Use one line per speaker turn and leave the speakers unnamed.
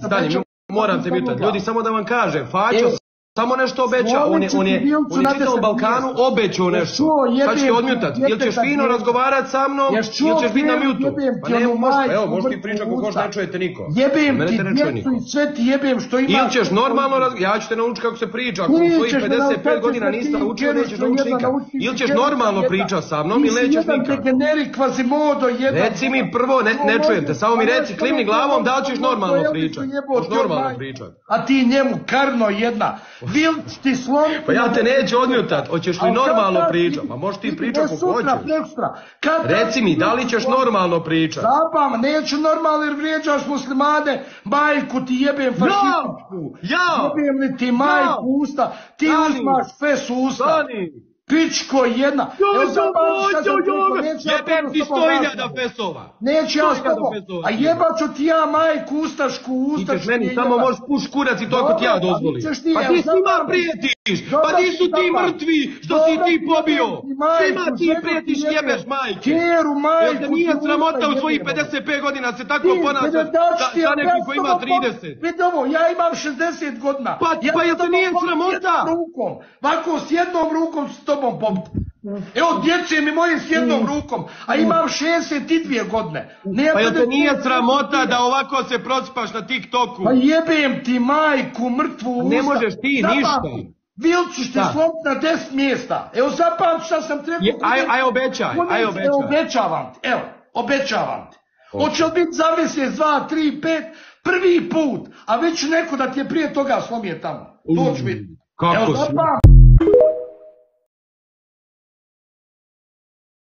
stani, moram te mitati. Ljudi, samo da vam kažem, Faćo samo nešto obeća, on je čitavom Balkanu obećao nešto. Sad ću te odmutati. Ili ćeš fino razgovarati sa mnom, ili ćeš biti na mutu. Pa ne, možeš ti pričati kako ne čujete niko.
Jebem ti djecu i sve ti jebem što ima...
Ili ćeš normalno razgovarati, ja ću te naučiti kako se priča. Ako u svojih 55 godina nisi naučio, nećeš naučiti nikad. Ili ćeš normalno pričati sa mnom, ili nećeš nikad. Reci mi prvo, ne čujem te, samo mi reci, klimni glavom, da li ćeš normalno pričati.
A ti njemu karno jedna. Vilč ti slovi...
Pa ja te neću odmjutat, hoćeš li normalno pričat? Ma možeš ti pričat kako hoćeš. Reci mi, da li ćeš normalno pričat?
Zabam, neću normalno jer vrijeđaš muslimane, majku ti jebem fašističku. Jebem li ti majku usta, ti uzmaš fes usta. Pičko jedna.
Jebem ti 100.000 fesova.
Neću ja s tobom. A jebat ću ti ja majku ustašku ustašku.
Ti ćeš meni samo možeš puš kurac i to ako ti ja dozvolim. Pa ti svima prijetiš. Pa ti su ti mrtvi što si ti pobio. Svima ti prijetiš jebeš majke. Jel te nije sramota u svojih 55 godina se tako ponašaš sa nekim ko ima 30?
Vidi ovo, ja imam 60 godina.
Pa jel te nije sramota?
Ovako s jednom rukom s tobom pobiti. Evo djece mi moje s jednom rukom, a imam 62 godine.
Pa jel te nije sramota da ovako se procpaš na TikToku?
Pa jebem ti majku mrtvu usta.
Ne možeš ti ništa.
Vilčuš te slomiti na 10 mjesta. Evo zapamti šta sam trebao.
Aj obećaj.
Obećavam ti. Hoće li biti za mjesec, 2, 3, 5, prvi put, a već neko da ti je prije toga slomije tamo. Doći biti.
Kako si?